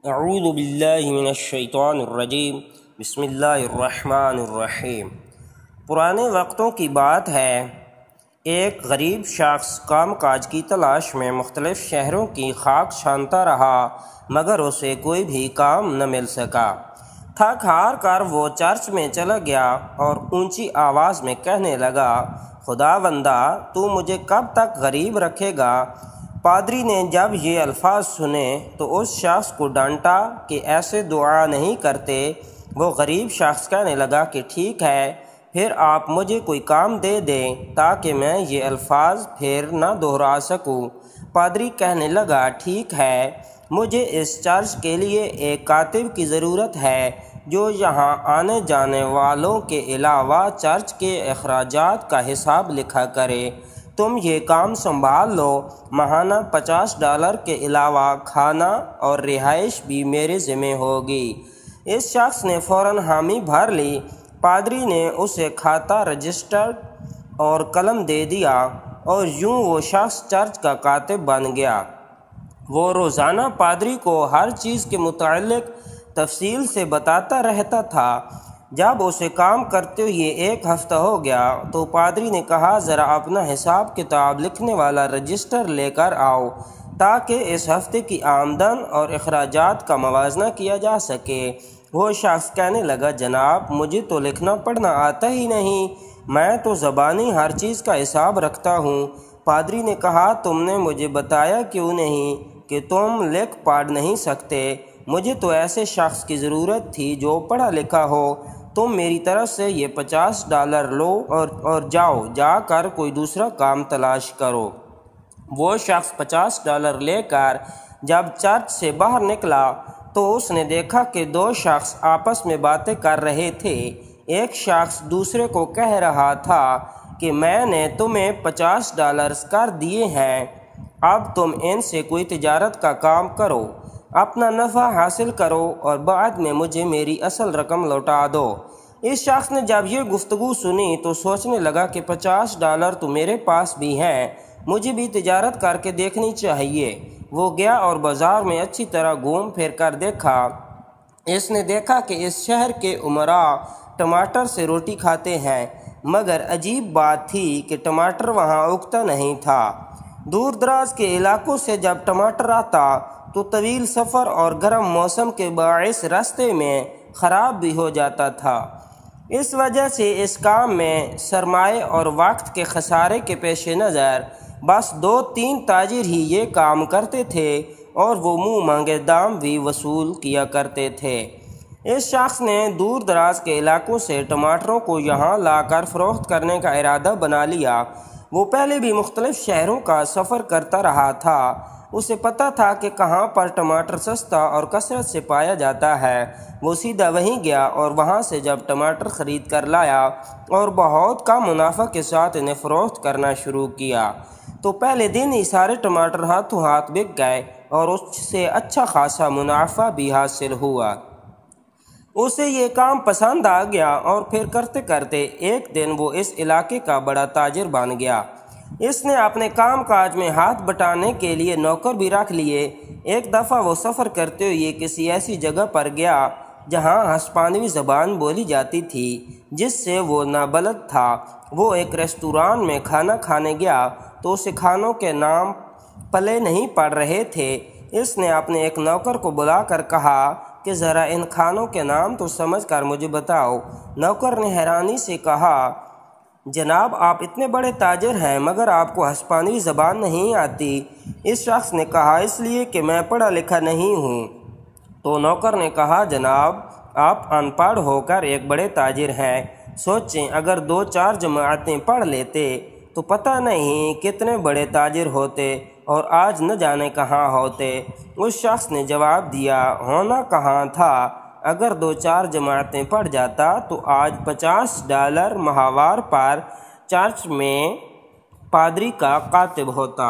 اعوذ باللہ من الشیطان الرجیم بسم اللہ الرحمن الرحیم۔ پرانے وقتوں کی بات ہے، ایک غریب شخص کام کاج کی تلاش میں مختلف شہروں کی خاک چھانتا رہا مگر اسے کوئی بھی کام نہ مل سکا۔ تھک ہار کر وہ چرچ میں چلا گیا اور اونچی آواز میں کہنے لگا، خدا بندہ تو مجھے کب تک غریب رکھے گا؟ پادری نے جب یہ الفاظ سنے تو اس شخص کو ڈانٹا کہ ایسے دعا نہیں کرتے۔ وہ غریب شخص کہنے لگا کہ ٹھیک ہے، پھر آپ مجھے کوئی کام دے دیں تاکہ میں یہ الفاظ پھر نہ دہرا سکوں۔ پادری کہنے لگا، ٹھیک ہے، مجھے اس چرچ کے لیے ایک کاتب کی ضرورت ہے جو یہاں آنے جانے والوں کے علاوہ چرچ کے اخراجات کا حساب لکھا کرے۔ تم یہ کام سنبھال لو، ماہانہ $50 کے علاوہ کھانا اور رہائش بھی میرے ذمہ ہوگی۔ اس شخص نے فوراً حامی بھر لی۔ پادری نے اسے کھاتہ رجسٹر اور قلم دے دیا اور یوں وہ شخص چرچ کا کاتب بن گیا۔ وہ روزانہ پادری کو ہر چیز کے متعلق تفصیل سے بتاتا رہتا تھا۔ جب اسے کام کرتے ہوئے ایک ہفتہ ہو گیا تو پادری نے کہا، ذرا اپنا حساب کتاب لکھنے والا رجسٹر لے کر آؤ تاکہ اس ہفتے کی آمدن اور اخراجات کا موازنہ کیا جا سکے۔ وہ شخص کہنے لگا، جناب مجھے تو لکھنا پڑھنا آتا ہی نہیں، میں تو زبانی ہر چیز کا حساب رکھتا ہوں۔ پادری نے کہا، تم نے مجھے بتایا کیوں نہیں کہ تم لکھ پڑھ نہیں سکتے؟ مجھے تو ایسے شخص کی ضرورت تھی جو پڑھا لکھا ہو۔ تم میری طرف سے یہ $50 لو اور جا کر کوئی دوسرا کام تلاش کرو۔ وہ شخص $50 لے کر جب چرچ سے باہر نکلا تو اس نے دیکھا کہ دو شخص آپس میں باتیں کر رہے تھے۔ ایک شخص دوسرے کو کہہ رہا تھا کہ میں نے تمہیں $50 کر دیے ہیں، اب تم ان سے کوئی تجارت کا کام کرو، اپنا نفع حاصل کرو اور بعد میں مجھے میری اصل رقم لوٹا دو۔ اس شخص نے جب یہ گفتگو سنی تو سوچنے لگا کہ $50 تو میرے پاس بھی ہیں، مجھے بھی تجارت کر کے دیکھنی چاہیے۔ وہ گیا اور بازار میں اچھی طرح گھوم پھر کر دیکھا۔ اس نے دیکھا کہ اس شہر کے امراء ٹماٹر سے روٹی کھاتے ہیں، مگر عجیب بات تھی کہ ٹماٹر وہاں اگتا نہیں تھا۔ دور دراز کے علاقوں سے جب ٹماٹر آتا تو طویل سفر اور گرم موسم کے باعث راستے میں خراب بھی ہو جاتا تھا۔ اس وجہ سے اس کام میں سرمایہ اور وقت کے خسارے کے پیش نظر بس 2-3 تاجر ہی یہ کام کرتے تھے اور وہ منہ مانگے دام بھی وصول کیا کرتے تھے۔ اس شخص نے دور دراز کے علاقوں سے ٹماٹروں کو یہاں لا کر فروخت کرنے کا ارادہ بنا لیا۔ وہ پہلے بھی مختلف شہروں کا سفر کرتا رہا تھا، اسے پتہ تھا کہ کہاں پر ٹماٹر سستا اور کثرت سے پایا جاتا ہے۔ وہ سیدھا وہیں گیا اور وہاں سے جب ٹماٹر خرید کر لایا اور بہت کم منافع کے ساتھ انہیں فروخت کرنا شروع کیا تو پہلے دن ہی سارے ٹماٹر ہاتھوں ہاتھ بک گئے اور اس سے اچھا خاصا منافع بھی حاصل ہوا۔ اسے یہ کام پسند آ گیا اور پھر کرتے کرتے ایک دن وہ اس علاقے کا بڑا تاجر بن گیا۔ اس نے اپنے کام کاج میں ہاتھ بٹانے کے لیے نوکر بھی رکھ لیے۔ ایک دفعہ وہ سفر کرتے ہوئے کسی ایسی جگہ پر گیا جہاں ہسپانوی زبان بولی جاتی تھی جس سے وہ نابلد تھا۔ وہ ایک ریستوران میں کھانا کھانے گیا تو اسے کھانوں کے نام پلے نہیں پڑ رہے تھے۔ اس نے اپنے ایک نوکر کو بلا کر کہا کہ ذرا ان کھانوں کے نام تو سمجھ کر مجھے بتاؤ۔ نوکر نے حیرانی سے کہا، جناب آپ اتنے بڑے تاجر ہیں مگر آپ کو ہسپانوی زبان نہیں آتی۔ اس شخص نے کہا، اس لیے کہ میں پڑھا لکھا نہیں ہوں۔ تو نوکر نے کہا، جناب آپ ان پڑھ ہو کر ایک بڑے تاجر ہیں، سوچیں اگر 2-4 جماعتیں پڑھ لیتے تو پتہ نہیں کتنے بڑے تاجر ہوتے اور آج نہ جانے کہاں ہوتے۔ اس شخص نے جواب دیا، ہونا کہاں تھا، اگر 2-4 جماعتیں پڑھ جاتا تو آج $50 ماہوار پر چرچ میں پادری کا کاتب ہوتا۔